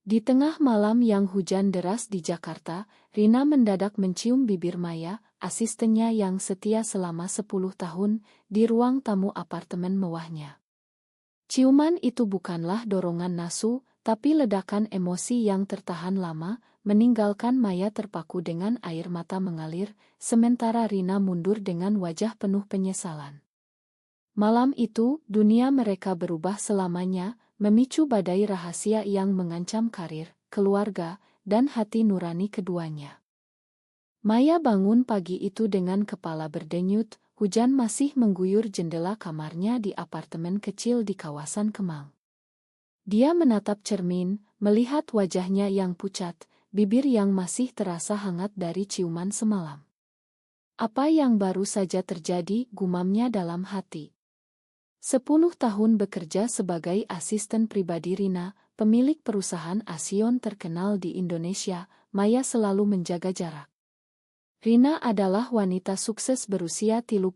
Di tengah malam yang hujan deras di Jakarta, Rina mendadak mencium bibir Maya, asistennya yang setia selama 10 tahun, di ruang tamu apartemen mewahnya. Ciuman itu bukanlah dorongan nafsu, tapi ledakan emosi yang tertahan lama, meninggalkan Maya terpaku dengan air mata mengalir, sementara Rina mundur dengan wajah penuh penyesalan. Malam itu, dunia mereka berubah selamanya, memicu badai rahasia yang mengancam karir, keluarga, dan hati nurani keduanya. Maya bangun pagi itu dengan kepala berdenyut, hujan masih mengguyur jendela kamarnya di apartemen kecil di kawasan Kemang. Dia menatap cermin, melihat wajahnya yang pucat, bibir yang masih terasa hangat dari ciuman semalam. Apa yang baru saja terjadi, gumamnya dalam hati. 10 tahun bekerja sebagai asisten pribadi Rina, pemilik perusahaan Asion terkenal di Indonesia, Maya selalu menjaga jarak. Rina adalah wanita sukses berusia 35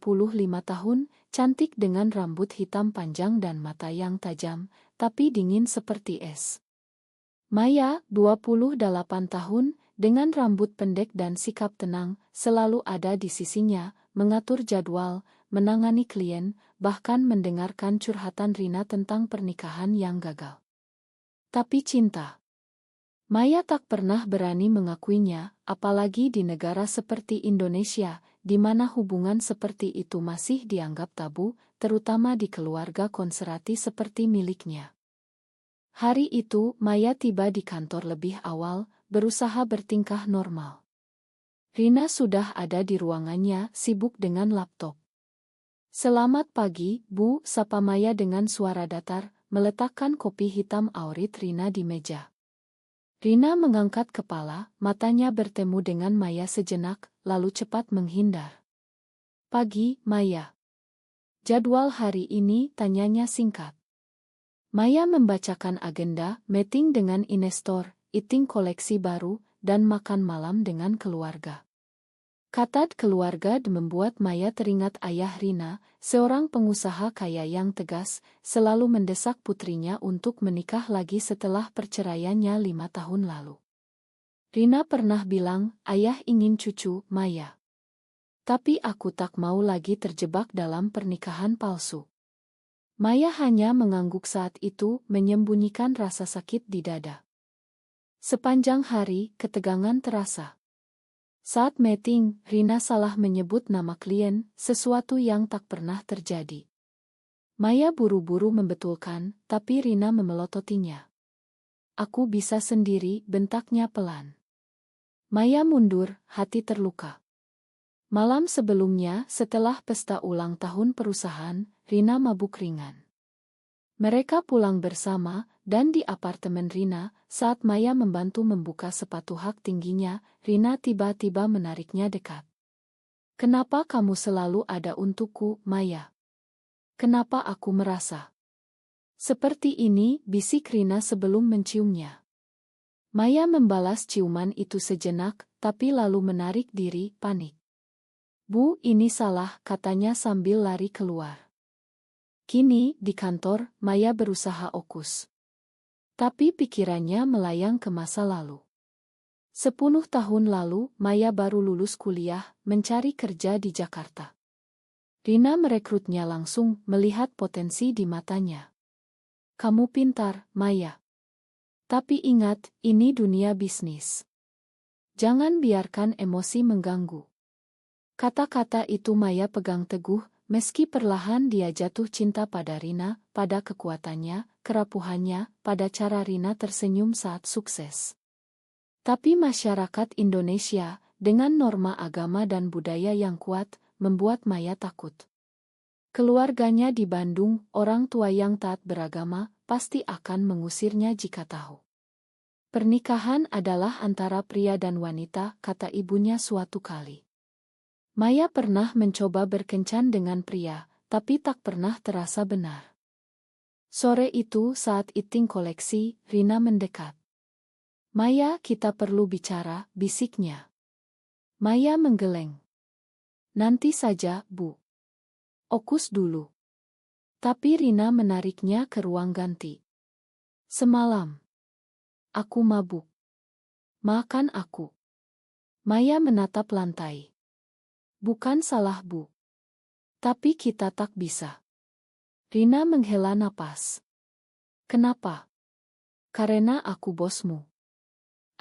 tahun, cantik dengan rambut hitam panjang dan mata yang tajam, tapi dingin seperti es. Maya, 28 tahun, dengan rambut pendek dan sikap tenang, selalu ada di sisinya, mengatur jadwal, menangani klien, bahkan mendengarkan curhatan Rina tentang pernikahan yang gagal. Tapi cinta. Maya tak pernah berani mengakuinya, apalagi di negara seperti Indonesia, di mana hubungan seperti itu masih dianggap tabu, terutama di keluarga konservatif seperti miliknya. Hari itu, Maya tiba di kantor lebih awal, berusaha bertingkah normal. Rina sudah ada di ruangannya, sibuk dengan laptop. "Selamat pagi, Bu," sapa Maya dengan suara datar, meletakkan kopi hitam awrit Rina di meja. Rina mengangkat kepala, matanya bertemu dengan Maya sejenak, lalu cepat menghindar. "Pagi, Maya. Jadwal hari ini?" tanyanya singkat. Maya membacakan agenda, meeting dengan investor, eating koleksi baru, dan makan malam dengan keluarga. Kata keluarga membuat Maya teringat ayah Rina, seorang pengusaha kaya yang tegas, selalu mendesak putrinya untuk menikah lagi setelah perceraiannya 5 tahun lalu. Rina pernah bilang, "Ayah ingin cucu, Maya. Tapi aku tak mau lagi terjebak dalam pernikahan palsu." Maya hanya mengangguk saat itu, menyembunyikan rasa sakit di dada. Sepanjang hari, ketegangan terasa. Saat meeting, Rina salah menyebut nama klien, sesuatu yang tak pernah terjadi. Maya buru-buru membetulkan, tapi Rina memelototinya. "Aku bisa sendiri," bentaknya pelan. Maya mundur, hati terluka. Malam sebelumnya, setelah pesta ulang tahun perusahaan, Rina mabuk ringan. Mereka pulang bersama, dan di apartemen Rina, saat Maya membantu membuka sepatu hak tingginya, Rina tiba-tiba menariknya dekat. "Kenapa kamu selalu ada untukku, Maya? Kenapa aku merasa seperti ini?" bisik Rina sebelum menciumnya. Maya membalas ciuman itu sejenak, tapi lalu menarik diri, panik. "Bu, ini salah," katanya sambil lari keluar. Kini, di kantor, Maya berusaha fokus. Tapi pikirannya melayang ke masa lalu. 10 tahun lalu, Maya baru lulus kuliah, mencari kerja di Jakarta. Rina merekrutnya langsung, melihat potensi di matanya. "Kamu pintar, Maya. Tapi ingat, ini dunia bisnis. Jangan biarkan emosi mengganggu." Kata-kata itu Maya pegang teguh, meski perlahan dia jatuh cinta pada Rina, pada kekuatannya, kerapuhannya, pada cara Rina tersenyum saat sukses. Tapi masyarakat Indonesia, dengan norma agama dan budaya yang kuat, membuat Maya takut. Keluarganya di Bandung, orang tua yang taat beragama, pasti akan mengusirnya jika tahu. "Pernikahan adalah antara pria dan wanita," kata ibunya suatu kali. Maya pernah mencoba berkencan dengan pria, tapi tak pernah terasa benar. Sore itu saat eating koleksi, Rina mendekat. "Maya, kita perlu bicara," bisiknya. Maya menggeleng. "Nanti saja, Bu. Fokus dulu." Tapi Rina menariknya ke ruang ganti. "Semalam Aku mabuk. Makan aku. Maya menatap lantai. Bukan salah Bu. Tapi kita tak bisa. Rina menghela napas. Kenapa? Karena aku bosmu.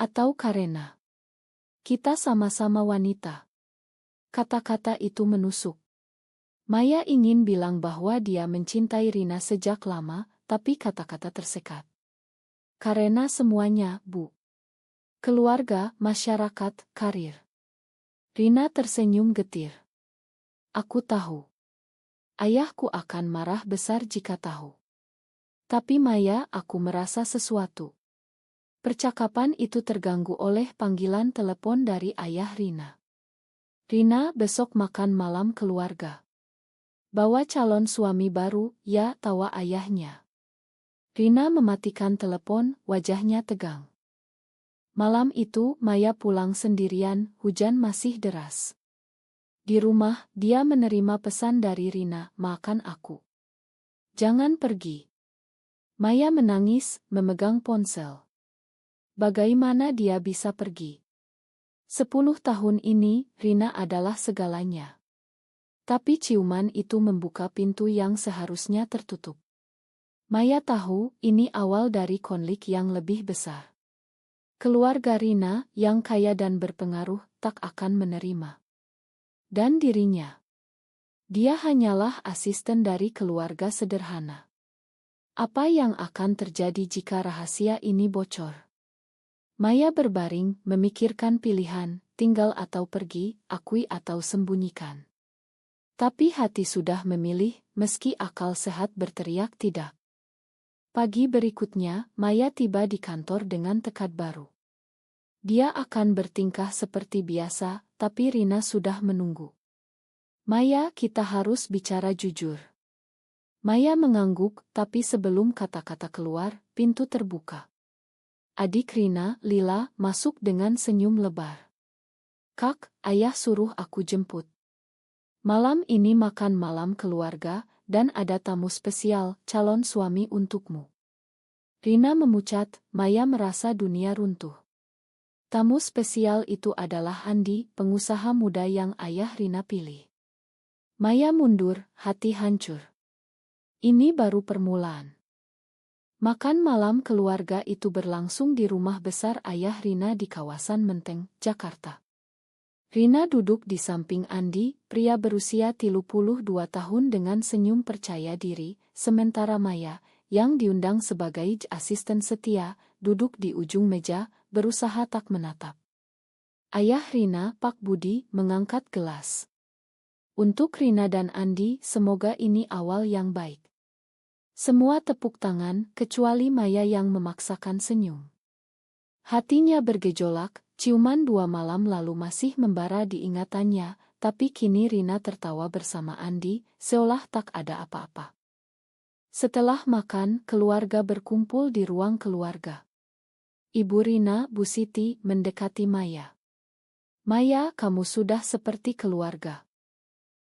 Atau karena kita sama-sama wanita. Kata-kata itu menusuk. Maya ingin bilang bahwa dia mencintai Rina sejak lama, tapi kata-kata tersekat. Karena semuanya, Bu. Keluarga, masyarakat, karir. Rina tersenyum getir. Aku tahu. Ayahku akan marah besar jika tahu. Tapi Maya, aku merasa sesuatu. Percakapan itu terganggu oleh panggilan telepon dari ayah Rina. Rina, besok makan malam keluarga. Bawa calon suami baru, ya, tawa ayahnya. Rina mematikan telepon, wajahnya tegang. Malam itu, Maya pulang sendirian, hujan masih deras. Di rumah, dia menerima pesan dari Rina, makan aku. Jangan pergi. Maya menangis, memegang ponsel. Bagaimana dia bisa pergi? 10 tahun ini, Rina adalah segalanya. Tapi ciuman itu membuka pintu yang seharusnya tertutup. Maya tahu, ini awal dari konflik yang lebih besar. Keluarga Rina, yang kaya dan berpengaruh, tak akan menerima. Dan dirinya. Dia hanyalah asisten dari keluarga sederhana. Apa yang akan terjadi jika rahasia ini bocor? Maya berbaring, memikirkan pilihan, tinggal atau pergi, akui atau sembunyikan. Tapi hati sudah memilih, meski akal sehat berteriak tidak. Pagi berikutnya, Maya tiba di kantor dengan tekad baru. Dia akan bertingkah seperti biasa, tapi Rina sudah menunggu. Maya, kita harus bicara jujur. Maya mengangguk, tapi sebelum kata-kata keluar, pintu terbuka. Adik Rina, Lila, masuk dengan senyum lebar. Kak, ayah suruh aku jemput. Malam ini makan malam keluarga, dan ada tamu spesial, calon suami untukmu. Rina memucat, Maya merasa dunia runtuh. Tamu spesial itu adalah Andi, pengusaha muda yang ayah Rina pilih. Maya mundur, hati hancur. Ini baru permulaan. Makan malam keluarga itu berlangsung di rumah besar ayah Rina di kawasan Menteng, Jakarta. Rina duduk di samping Andi, pria berusia 32 tahun dengan senyum percaya diri, sementara Maya, yang diundang sebagai asisten setia, duduk di ujung meja, berusaha tak menatap. Ayah Rina, Pak Budi, mengangkat gelas. Untuk Rina dan Andi, semoga ini awal yang baik. Semua tepuk tangan, kecuali Maya yang memaksakan senyum. Hatinya bergejolak, ciuman 2 malam lalu masih membara di ingatannya, tapi kini Rina tertawa bersama Andi, seolah tak ada apa-apa. Setelah makan, keluarga berkumpul di ruang keluarga. Ibu Rina, Bu Siti, mendekati Maya. Maya, kamu sudah seperti keluarga.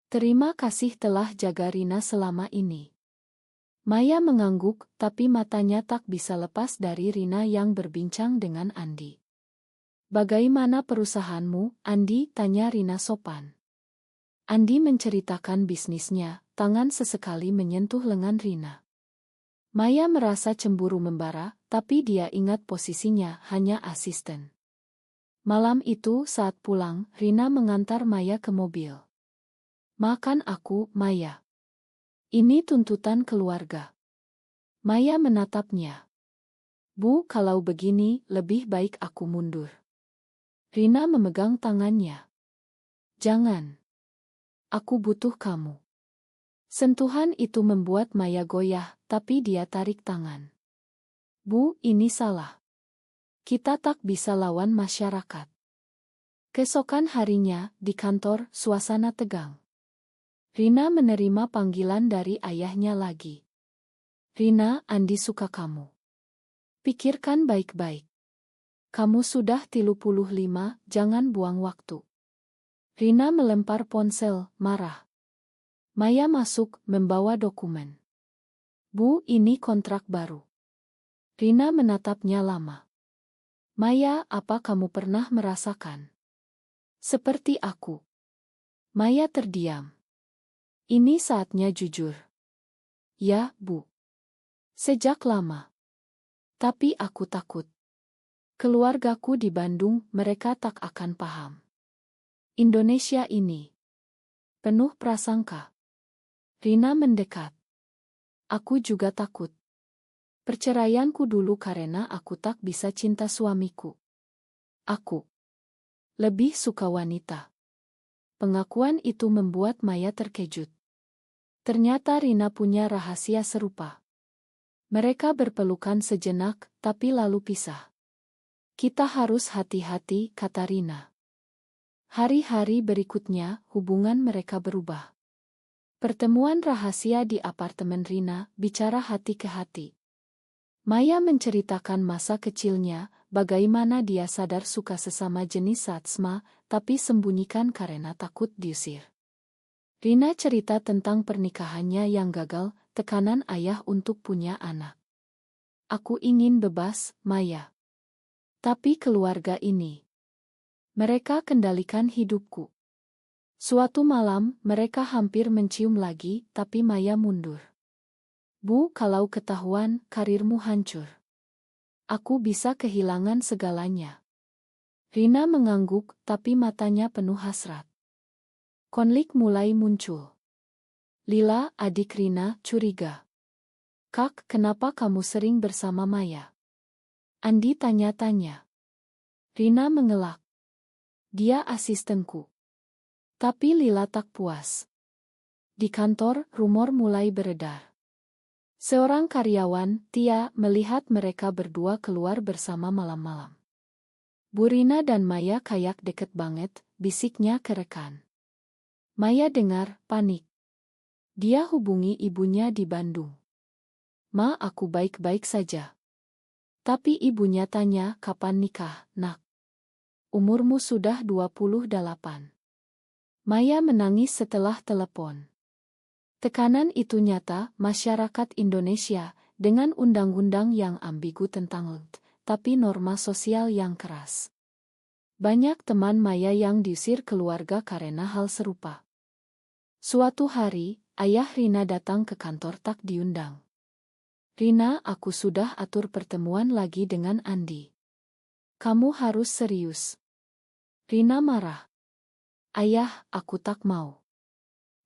Terima kasih telah jaga Rina selama ini. Maya mengangguk, tapi matanya tak bisa lepas dari Rina yang berbincang dengan Andi. Bagaimana perusahaanmu, Andi? Tanya Rina sopan. Andi menceritakan bisnisnya, tangan sesekali menyentuh lengan Rina. Maya merasa cemburu membara, tapi dia ingat posisinya hanya asisten. Malam itu saat pulang, Rina mengantar Maya ke mobil. Makan aku, Maya. Ini tuntutan keluarga. Maya menatapnya. Bu, kalau begini, lebih baik aku mundur. Rina memegang tangannya. Jangan. Aku butuh kamu. Sentuhan itu membuat Maya goyah, tapi dia tarik tangan. Bu, ini salah. Kita tak bisa lawan masyarakat. Keesokan harinya, di kantor, suasana tegang. Rina menerima panggilan dari ayahnya lagi. Rina, Andi suka kamu. Pikirkan baik-baik. Kamu sudah 35, jangan buang waktu. Rina melempar ponsel, marah. Maya masuk, membawa dokumen. Bu, ini kontrak baru. Rina menatapnya lama. Maya, apa kamu pernah merasakan seperti aku? Maya terdiam. Ini saatnya jujur. Ya, Bu. Sejak lama. Tapi aku takut. Keluargaku di Bandung, mereka tak akan paham. Indonesia ini penuh prasangka. Rina mendekat. Aku juga takut. Perceraianku dulu karena aku tak bisa cinta suamiku. Aku lebih suka wanita. Pengakuan itu membuat Maya terkejut. Ternyata Rina punya rahasia serupa. Mereka berpelukan sejenak, tapi lalu pisah. Kita harus hati-hati, kata Rina. Hari-hari berikutnya, hubungan mereka berubah. Pertemuan rahasia di apartemen Rina, bicara hati ke hati. Maya menceritakan masa kecilnya, bagaimana dia sadar suka sesama jenis saat SMA, tapi sembunyikan karena takut diusir. Rina cerita tentang pernikahannya yang gagal, tekanan ayah untuk punya anak. Aku ingin bebas, Maya. Tapi keluarga ini. Mereka kendalikan hidupku. Suatu malam, mereka hampir mencium lagi, tapi Maya mundur. Bu, kalau ketahuan, karirmu hancur. Aku bisa kehilangan segalanya. Rina mengangguk, tapi matanya penuh hasrat. Konflik mulai muncul. Lila, adik Rina, curiga. Kak, kenapa kamu sering bersama Maya? Andi tanya-tanya. Rina mengelak. Dia asistenku. Tapi Lila tak puas. Di kantor, rumor mulai beredar. Seorang karyawan, Tia, melihat mereka berdua keluar bersama malam-malam. Bu Rina dan Maya kayak deket banget, bisiknya ke rekan. Maya dengar, panik. Dia hubungi ibunya di Bandung. Ma, aku baik-baik saja. Tapi ibunya tanya, kapan nikah, nak? Umurmu sudah 28. Maya menangis setelah telepon. Tekanan itu nyata, masyarakat Indonesia, dengan undang-undang yang ambigu tentang tapi norma sosial yang keras. Banyak teman Maya yang diusir keluarga karena hal serupa. Suatu hari, ayah Rina datang ke kantor tak diundang. Rina, aku sudah atur pertemuan lagi dengan Andi. Kamu harus serius. Rina marah. Ayah, aku tak mau.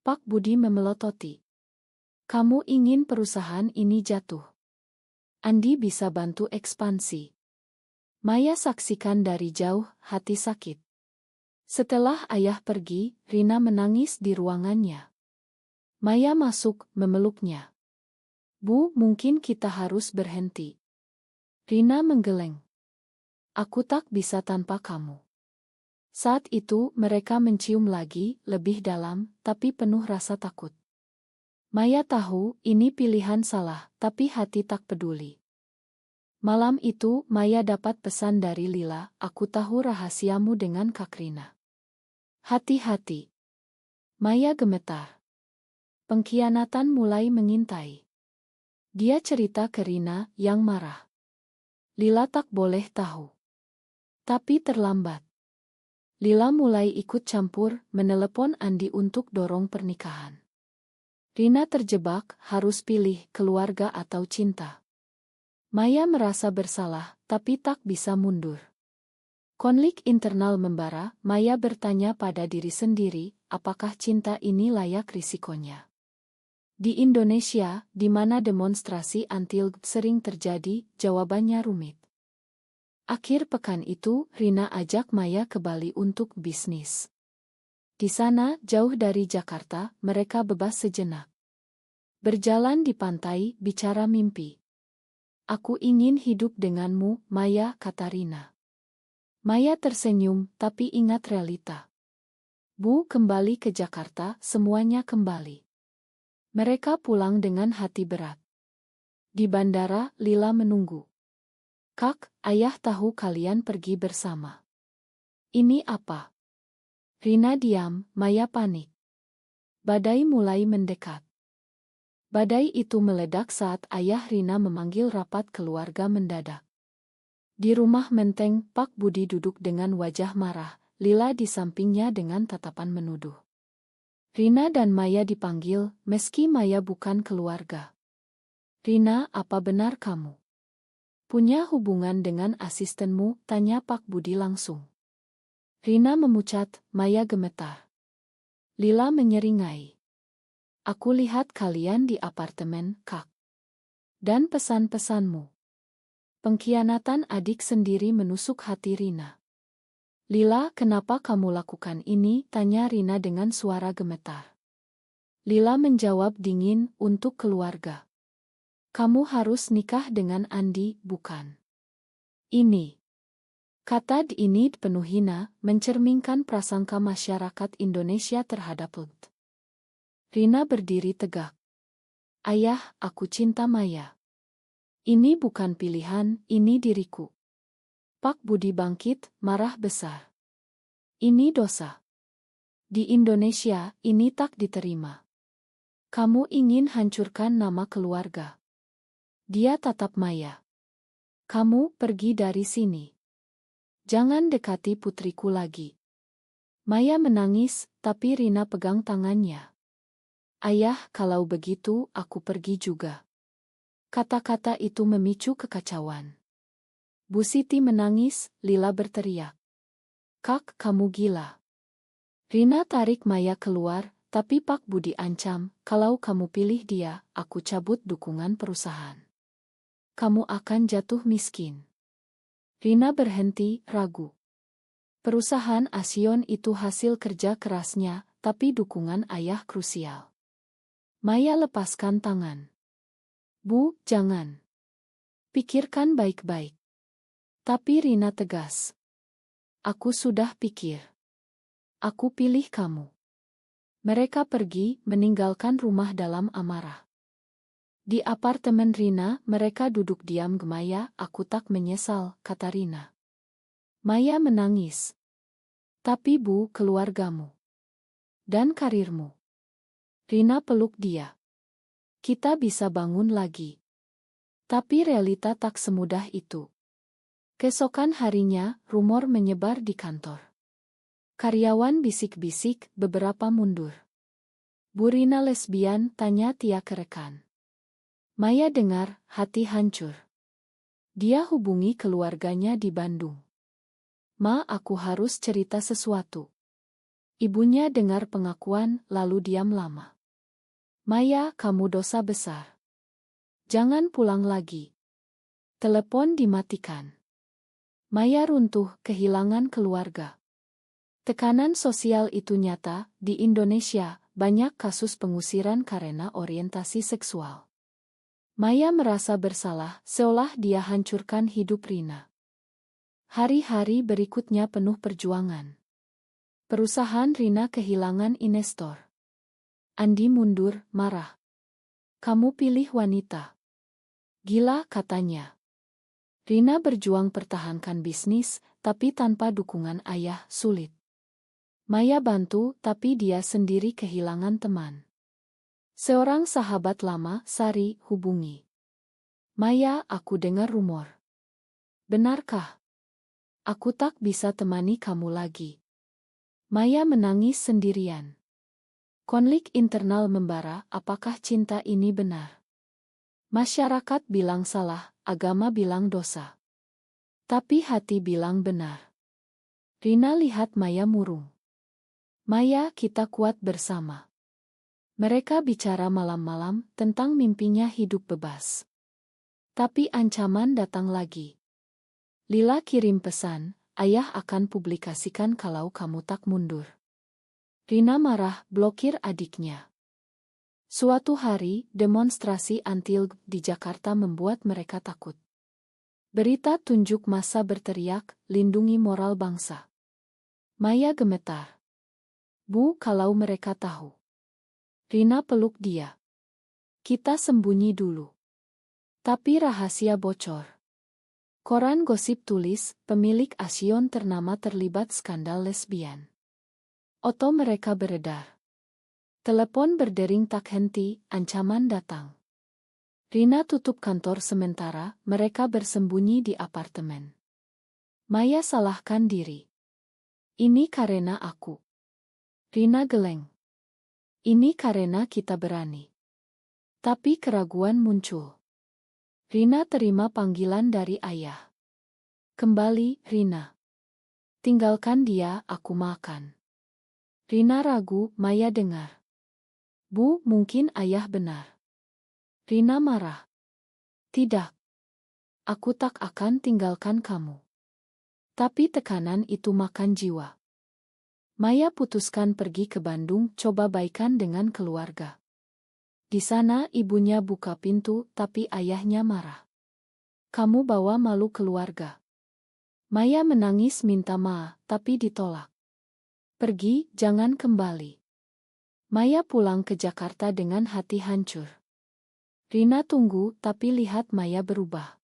Pak Budi memelototi. Kamu ingin perusahaan ini jatuh. Andi bisa bantu ekspansi. Maya saksikan dari jauh, hati sakit. Setelah ayah pergi, Rina menangis di ruangannya. Maya masuk, memeluknya. Bu, mungkin kita harus berhenti. Rina menggeleng. Aku tak bisa tanpa kamu. Saat itu, mereka mencium lagi, lebih dalam, tapi penuh rasa takut. Maya tahu, ini pilihan salah, tapi hati tak peduli. Malam itu, Maya dapat pesan dari Lila, aku tahu rahasiamu dengan Kak Rina. Hati-hati. Maya gemetar. Pengkhianatan mulai mengintai. Dia cerita ke Rina, yang marah. Lila tak boleh tahu. Tapi terlambat. Lila mulai ikut campur, menelepon Andi untuk dorong pernikahan. Rina terjebak, harus pilih keluarga atau cinta. Maya merasa bersalah, tapi tak bisa mundur. Konflik internal membara, Maya bertanya pada diri sendiri, apakah cinta ini layak risikonya? Di Indonesia, di mana demonstrasi anti-LGBT sering terjadi, jawabannya rumit. Akhir pekan itu, Rina ajak Maya ke Bali untuk bisnis. Di sana, jauh dari Jakarta, mereka bebas sejenak. Berjalan di pantai, bicara mimpi. Aku ingin hidup denganmu, Maya, kata Rina. Maya tersenyum, tapi ingat realita. Bu, kembali ke Jakarta, semuanya kembali. Mereka pulang dengan hati berat. Di bandara, Lila menunggu. Kak, ayah tahu kalian pergi bersama. Ini apa? Rina diam, Maya panik. Badai mulai mendekat. Badai itu meledak saat ayah Rina memanggil rapat keluarga mendadak. Di rumah menteng, Pak Budi duduk dengan wajah marah, Lila di sampingnya dengan tatapan menuduh. Rina dan Maya dipanggil, meski Maya bukan keluarga. Rina, apa benar kamu punya hubungan dengan asistenmu? Tanya Pak Budi langsung. Rina memucat, Maya gemetar. Lila menyeringai. Aku lihat kalian di apartemen, Kak. Dan pesan-pesanmu. Pengkhianatan adik sendiri menusuk hati Rina. Lila, kenapa kamu lakukan ini? Tanya Rina dengan suara gemetar. Lila menjawab dingin, untuk keluarga. Kamu harus nikah dengan Andi, bukan? Ini. Kata ini penuh hina, mencerminkan prasangka masyarakat Indonesia terhadap Lut. Rina berdiri tegak. Ayah, aku cinta Maya. Ini bukan pilihan, ini diriku. Pak Budi bangkit, marah besar. Ini dosa. Di Indonesia, ini tak diterima. Kamu ingin hancurkan nama keluarga. Dia tatap Maya. Kamu pergi dari sini. Jangan dekati putriku lagi. Maya menangis, tapi Rina pegang tangannya. Ayah, kalau begitu, aku pergi juga. Kata-kata itu memicu kekacauan. Bu Siti menangis, Lila berteriak. Kak, kamu gila. Rina tarik Maya keluar, tapi Pak Budi ancam, kalau kamu pilih dia, aku cabut dukungan perusahaan. Kamu akan jatuh miskin. Rina berhenti, ragu. Perusahaan Asion itu hasil kerja kerasnya, tapi dukungan ayah krusial. Maya lepaskan tangan. Bu, jangan. Pikirkan baik-baik. Tapi Rina tegas. Aku sudah pikir. Aku pilih kamu. Mereka pergi, meninggalkan rumah dalam amarah. Di apartemen Rina, mereka duduk diam Maya, aku tak menyesal, kata Rina. Maya menangis. Tapi Bu, keluargamu. Dan karirmu. Rina peluk dia. Kita bisa bangun lagi. Tapi realita tak semudah itu. Keesokan harinya, rumor menyebar di kantor. Karyawan bisik-bisik, beberapa mundur. Bu Rina lesbian, tanya tiap rekan. Maya dengar, hati hancur. Dia hubungi keluarganya di Bandung. Ma, aku harus cerita sesuatu. Ibunya dengar pengakuan, lalu diam lama. Maya, kamu dosa besar. Jangan pulang lagi. Telepon dimatikan. Maya runtuh, kehilangan keluarga. Tekanan sosial itu nyata, di Indonesia, banyak kasus pengusiran karena orientasi seksual. Maya merasa bersalah, seolah dia hancurkan hidup Rina. Hari-hari berikutnya penuh perjuangan. Perusahaan Rina kehilangan investor. Andi mundur, marah. Kamu pilih wanita. Gila, katanya. Rina berjuang pertahankan bisnis, tapi tanpa dukungan ayah, sulit. Maya bantu, tapi dia sendiri kehilangan teman. Seorang sahabat lama, Sari, hubungi. Maya, aku dengar rumor. Benarkah? Aku tak bisa temani kamu lagi. Maya menangis sendirian. Konflik internal membara, apakah cinta ini benar? Masyarakat bilang salah, agama bilang dosa. Tapi hati bilang benar. Rina lihat Maya murung. Maya, kita kuat bersama. Mereka bicara malam-malam tentang mimpinya hidup bebas. Tapi ancaman datang lagi. Lila kirim pesan, ayah akan publikasikan kalau kamu tak mundur. Rina marah, blokir adiknya. Suatu hari, demonstrasi anti-LGBTQ di Jakarta membuat mereka takut. Berita tunjuk massa berteriak, lindungi moral bangsa. Maya gemetar. Bu, kalau mereka tahu. Rina peluk dia. Kita sembunyi dulu. Tapi rahasia bocor. Koran gosip tulis, pemilik Asion ternama terlibat skandal lesbian. Oto mereka beredar. Telepon berdering tak henti, ancaman datang. Rina tutup kantor sementara, mereka bersembunyi di apartemen. Maya salahkan diri. Ini karena aku. Rina geleng. Ini karena kita berani. Tapi keraguan muncul. Rina terima panggilan dari ayah. Kembali, Rina. Tinggalkan dia, aku makan. Rina ragu, Maya dengar. Bu, mungkin ayah benar. Rina marah. Tidak. Aku tak akan tinggalkan kamu. Tapi tekanan itu makan jiwa. Maya putuskan pergi ke Bandung, coba baikan dengan keluarga. Di sana ibunya buka pintu, tapi ayahnya marah. Kamu bawa malu keluarga. Maya menangis minta maaf, tapi ditolak. Pergi, jangan kembali. Maya pulang ke Jakarta dengan hati hancur. Rina tunggu, tapi lihat Maya berubah.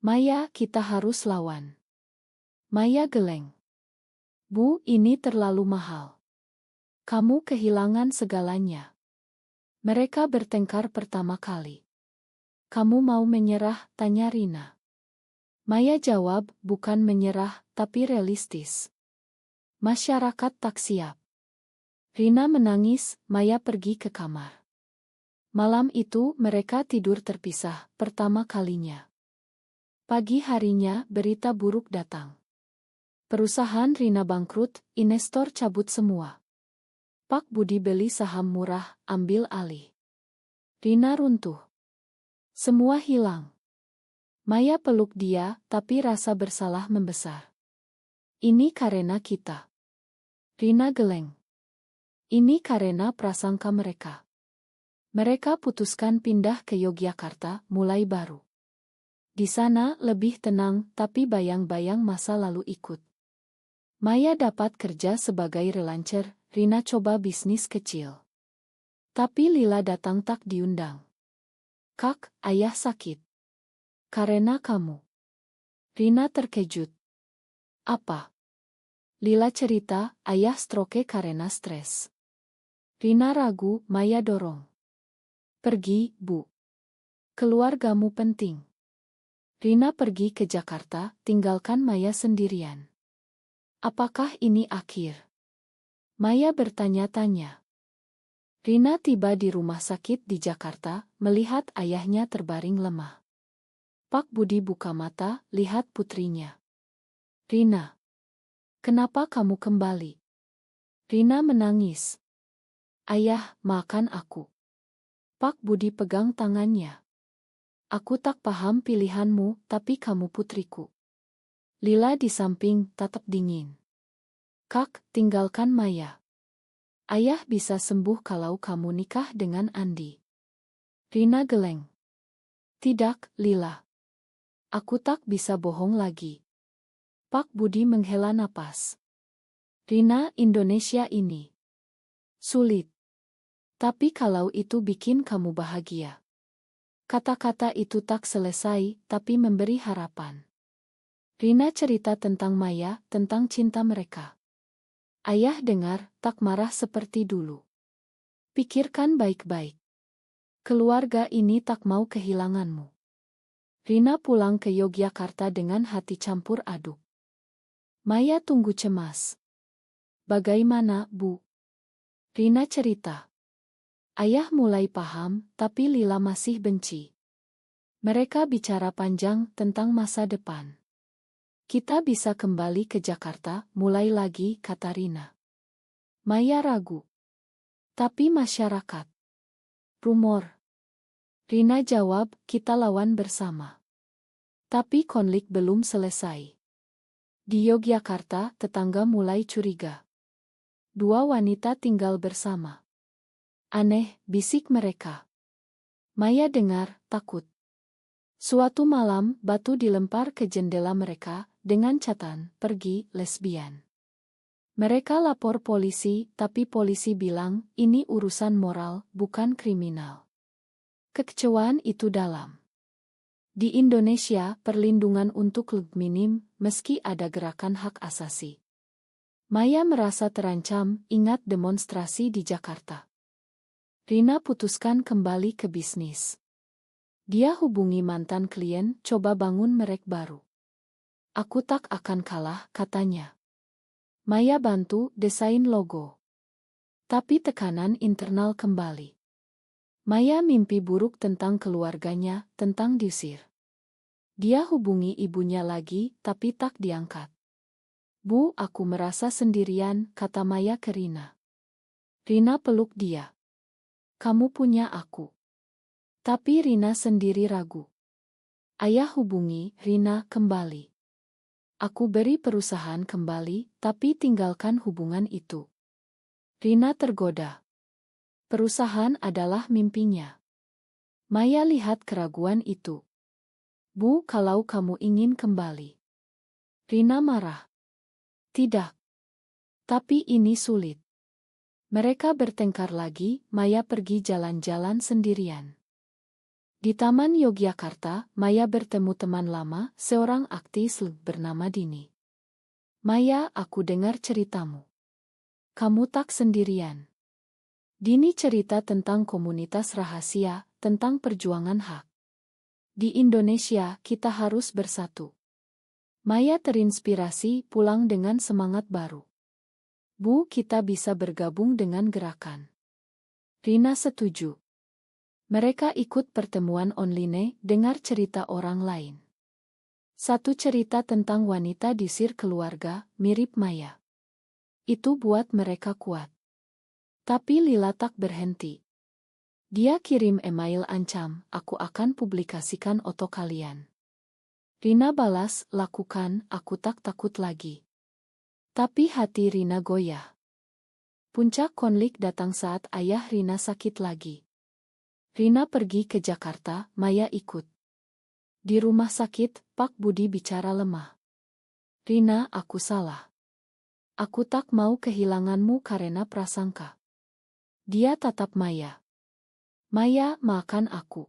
Maya, kita harus lawan. Maya geleng. Bu, ini terlalu mahal. Kamu kehilangan segalanya. Mereka bertengkar pertama kali. Kamu mau menyerah? Tanya Rina. Maya jawab, bukan menyerah, tapi realistis. Masyarakat tak siap. Rina menangis, Maya pergi ke kamar. Malam itu mereka tidur terpisah, pertama kalinya. Pagi harinya berita buruk datang. Perusahaan Rina bangkrut, investor cabut semua. Pak Budi beli saham murah, ambil alih. Rina runtuh. Semua hilang. Maya peluk dia, tapi rasa bersalah membesar. Ini karena kita. Rina geleng. Ini karena prasangka mereka. Mereka putuskan pindah ke Yogyakarta, mulai baru. Di sana lebih tenang, tapi bayang-bayang masa lalu ikut. Maya dapat kerja sebagai relancer, Rina coba bisnis kecil. Tapi Lila datang tak diundang. Kak, ayah sakit. Karena kamu. Rina terkejut. Apa? Lila cerita, ayah stroke karena stres. Rina ragu, Maya dorong. Pergi, Bu. Keluargamu penting. Rina pergi ke Jakarta, tinggalkan Maya sendirian. Apakah ini akhir? Maya bertanya-tanya. Rina tiba di rumah sakit di Jakarta, melihat ayahnya terbaring lemah. Pak Budi buka mata, lihat putrinya. Rina. Kenapa kamu kembali? Rina menangis. Ayah, makan aku. Pak Budi pegang tangannya. Aku tak paham pilihanmu, tapi kamu putriku. Lila di samping, tetap dingin. Kak, tinggalkan Maya. Ayah bisa sembuh kalau kamu nikah dengan Andi. Rina geleng. Tidak, Lila. Aku tak bisa bohong lagi. Pak Budi menghela napas. Rina, Indonesia ini sulit. Tapi kalau itu bikin kamu bahagia. Kata-kata itu tak selesai, tapi memberi harapan. Rina cerita tentang Maya, tentang cinta mereka. Ayah dengar, tak marah seperti dulu. Pikirkan baik-baik. Keluarga ini tak mau kehilanganmu. Rina pulang ke Yogyakarta dengan hati campur aduk. Maya tunggu cemas. Bagaimana, Bu? Rina cerita. Ayah mulai paham, tapi Lila masih benci. Mereka bicara panjang tentang masa depan. Kita bisa kembali ke Jakarta, mulai lagi, kata Rina. Maya ragu. Tapi masyarakat. Rumor. Rina jawab, kita lawan bersama. Tapi konflik belum selesai. Di Yogyakarta, tetangga mulai curiga. Dua wanita tinggal bersama. Aneh, bisik mereka. Maya dengar, takut. Suatu malam, batu dilempar ke jendela mereka, dengan catatan, pergi, lesbian. Mereka lapor polisi, tapi polisi bilang, ini urusan moral, bukan kriminal. Kekecewaan itu dalam. Di Indonesia, perlindungan untuk minim, meski ada gerakan hak asasi. Maya merasa terancam, ingat demonstrasi di Jakarta. Rina putuskan kembali ke bisnis. Dia hubungi mantan klien, coba bangun merek baru. Aku tak akan kalah, katanya. Maya bantu desain logo. Tapi tekanan internal kembali. Maya mimpi buruk tentang keluarganya, tentang diusir. Dia hubungi ibunya lagi, tapi tak diangkat. Bu, aku merasa sendirian, kata Maya ke Rina. Rina peluk dia. Kamu punya aku. Tapi Rina sendiri ragu. Ayah hubungi Rina kembali. Aku beri perusahaan kembali, tapi tinggalkan hubungan itu. Rina tergoda. Perusahaan adalah mimpinya. Maya lihat keraguan itu. Bu, kalau kamu ingin kembali. Rina marah. Tidak. Tapi ini sulit. Mereka bertengkar lagi, Maya pergi jalan-jalan sendirian. Di Taman Yogyakarta, Maya bertemu teman lama, seorang aktis bernama Dini. Maya, aku dengar ceritamu. Kamu tak sendirian. Dini cerita tentang komunitas rahasia, tentang perjuangan hak. Di Indonesia, kita harus bersatu. Maya terinspirasi, pulang dengan semangat baru. Bu, kita bisa bergabung dengan gerakan. Rina setuju. Mereka ikut pertemuan online, dengar cerita orang lain. Satu cerita tentang wanita diusir keluarga, mirip Maya. Itu buat mereka kuat. Tapi Lila tak berhenti. Dia kirim email ancam, aku akan publikasikan foto kalian. Rina balas, lakukan, aku tak takut lagi. Tapi hati Rina goyah. Puncak konflik datang saat ayah Rina sakit lagi. Rina pergi ke Jakarta, Maya ikut. Di rumah sakit, Pak Budi bicara lemah. Rina, aku salah. Aku tak mau kehilanganmu karena prasangka. Dia tatap Maya. Maya, maafkan aku.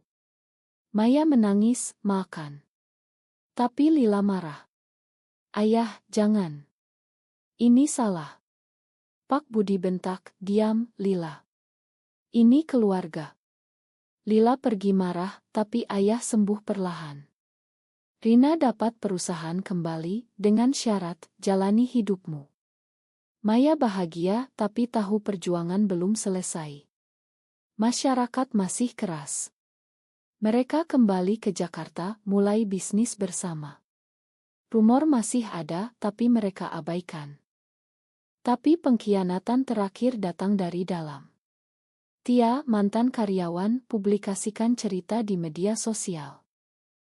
Maya menangis, maafkan. Tapi Lila marah. Ayah, jangan. Ini salah. Pak Budi bentak, diam, Lila. Ini keluarga. Lila pergi marah, tapi ayah sembuh perlahan. Rina dapat perusahaan kembali, dengan syarat, jalani hidupmu. Maya bahagia, tapi tahu perjuangan belum selesai. Masyarakat masih keras. Mereka kembali ke Jakarta, mulai bisnis bersama. Rumor masih ada, tapi mereka abaikan. Tapi pengkhianatan terakhir datang dari dalam. Tia, mantan karyawan, publikasikan cerita di media sosial.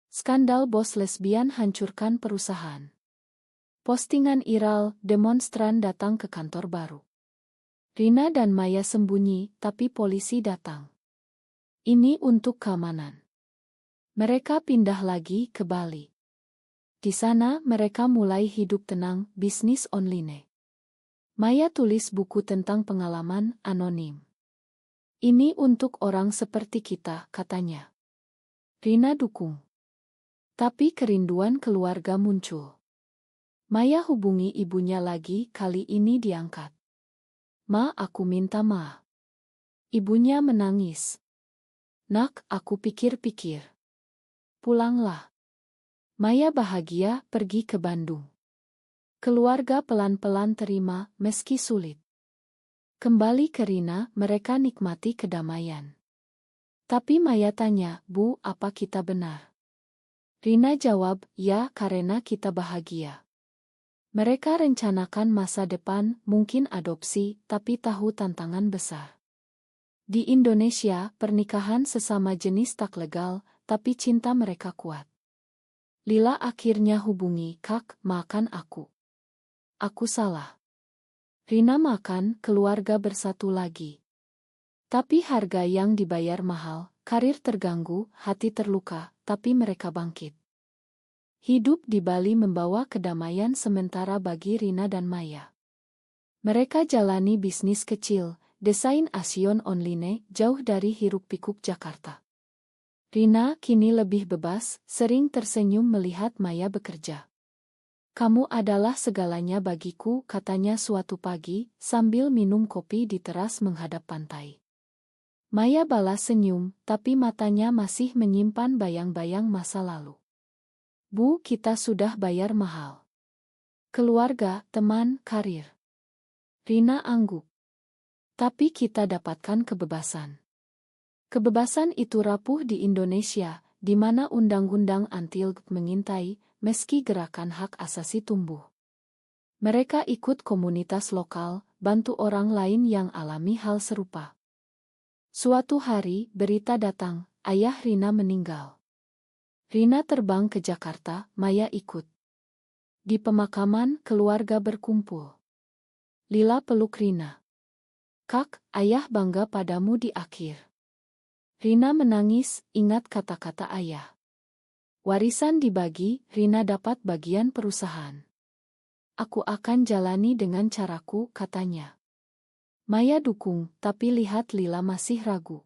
Skandal bos lesbian hancurkan perusahaan. Postingan viral, demonstran datang ke kantor baru. Rina dan Maya sembunyi, tapi polisi datang. Ini untuk keamanan. Mereka pindah lagi ke Bali. Di sana mereka mulai hidup tenang, bisnis online. Maya tulis buku tentang pengalaman anonim. Ini untuk orang seperti kita, katanya. Rina dukung. Tapi kerinduan keluarga muncul. Maya hubungi ibunya lagi, kali ini diangkat. Ma, aku minta maaf. Ibunya menangis. Nak, aku pikir-pikir. Pulanglah. Maya bahagia pergi ke Bandung. Keluarga pelan-pelan terima, meski sulit. Kembali ke Rina, mereka nikmati kedamaian. Tapi Maya tanya, Bu, apa kita benar? Rina jawab, ya, karena kita bahagia. Mereka rencanakan masa depan, mungkin adopsi, tapi tahu tantangan besar. Di Indonesia, pernikahan sesama jenis tak legal, tapi cinta mereka kuat. Lila akhirnya hubungi, Kak, maafkan aku. Aku salah. Rina makan, keluarga bersatu lagi. Tapi harga yang dibayar mahal, karir terganggu, hati terluka, tapi mereka bangkit. Hidup di Bali membawa kedamaian sementara bagi Rina dan Maya. Mereka jalani bisnis kecil, desain asion online, jauh dari hiruk-pikuk Jakarta. Rina kini lebih bebas, sering tersenyum melihat Maya bekerja. Kamu adalah segalanya bagiku, katanya suatu pagi, sambil minum kopi di teras menghadap pantai. Maya balas senyum, tapi matanya masih menyimpan bayang-bayang masa lalu. Bu, kita sudah bayar mahal. Keluarga, teman, karir. Rina angguk. Tapi kita dapatkan kebebasan. Kebebasan itu rapuh di Indonesia, di mana undang-undang anti-LGBT mengintai, meski gerakan hak asasi tumbuh. Mereka ikut komunitas lokal, bantu orang lain yang alami hal serupa. Suatu hari, berita datang, ayah Rina meninggal. Rina terbang ke Jakarta, Maya ikut. Di pemakaman, keluarga berkumpul. Lila peluk Rina. Kak, ayah bangga padamu di akhir. Rina menangis, ingat kata-kata ayah. Warisan dibagi, Rina dapat bagian perusahaan. Aku akan jalani dengan caraku, katanya. Maya dukung, tapi lihat Lila masih ragu.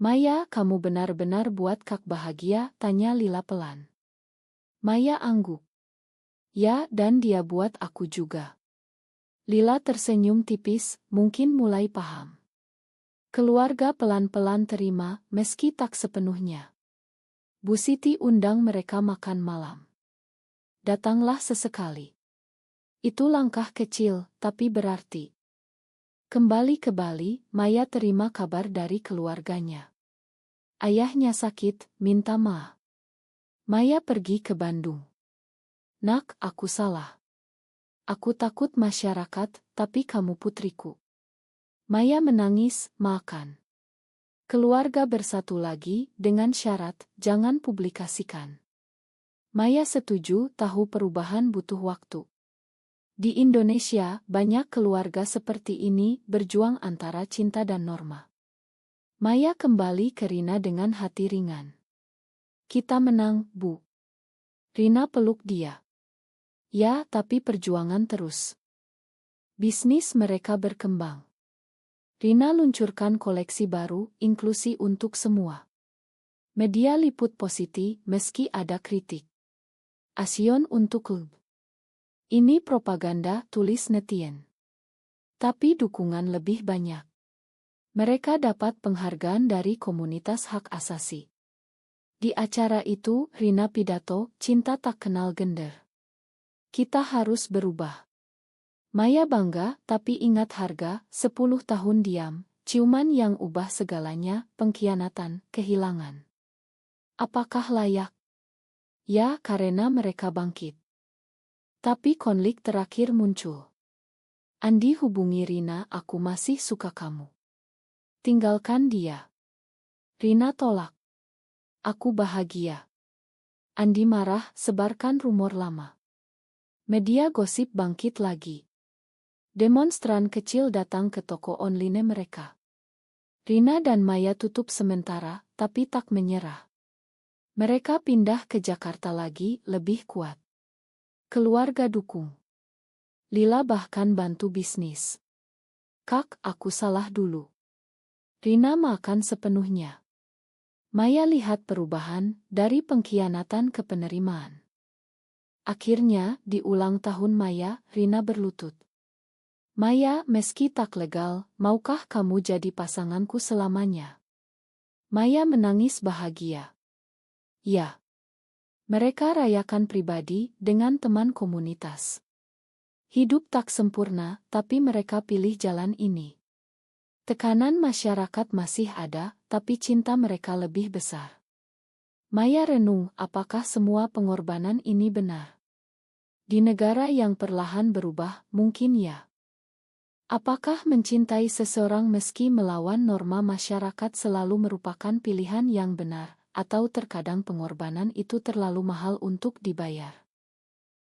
Maya, kamu benar-benar buat Kak bahagia, tanya Lila pelan. Maya angguk. Ya, dan dia buat aku juga. Lila tersenyum tipis, mungkin mulai paham. Keluarga pelan-pelan terima, meski tak sepenuhnya. Bu Siti undang mereka makan malam. Datanglah sesekali. Itu langkah kecil, tapi berarti. Kembali ke Bali, Maya terima kabar dari keluarganya. Ayahnya sakit, minta maaf. Maya pergi ke Bandung. Nak, aku salah. Aku takut masyarakat, tapi kamu putriku. Maya menangis, makan. Keluarga bersatu lagi, dengan syarat, jangan publikasikan. Maya setuju, tahu perubahan butuh waktu. Di Indonesia, banyak keluarga seperti ini berjuang antara cinta dan norma. Maya kembali ke Rina dengan hati ringan. Kita menang, Bu. Rina peluk dia. Ya, tapi perjuangan terus. Bisnis mereka berkembang. Rina luncurkan koleksi baru, inklusi untuk semua. Media liput positif, meski ada kritik. Asion untuk klub. Ini propaganda, tulis netizen. Tapi dukungan lebih banyak. Mereka dapat penghargaan dari komunitas hak asasi. Di acara itu, Rina pidato, cinta tak kenal gender. Kita harus berubah. Maya bangga, tapi ingat harga, 10 tahun diam, ciuman yang ubah segalanya, pengkhianatan, kehilangan. Apakah layak? Ya, karena mereka bangkit. Tapi konflik terakhir muncul. Andi hubungi Rina, aku masih suka kamu. Tinggalkan dia. Rina tolak. Aku bahagia. Andi marah, sebarkan rumor lama. Media gosip bangkit lagi. Demonstran kecil datang ke toko online mereka. Rina dan Maya tutup sementara, tapi tak menyerah. Mereka pindah ke Jakarta lagi, lebih kuat. Keluarga dukung. Lila bahkan bantu bisnis. Kak, aku salah dulu. Rina makan sepenuhnya. Maya lihat perubahan, dari pengkhianatan ke penerimaan. Akhirnya, di ulang tahun Maya, Rina berlutut. Maya, meski tak legal, maukah kamu jadi pasanganku selamanya? Maya menangis bahagia. Ya. Mereka rayakan pribadi dengan teman komunitas. Hidup tak sempurna, tapi mereka pilih jalan ini. Tekanan masyarakat masih ada, tapi cinta mereka lebih besar. Maya renung, apakah semua pengorbanan ini benar? Di negara yang perlahan berubah, mungkin ya. Apakah mencintai seseorang meski melawan norma masyarakat selalu merupakan pilihan yang benar, atau terkadang pengorbanan itu terlalu mahal untuk dibayar?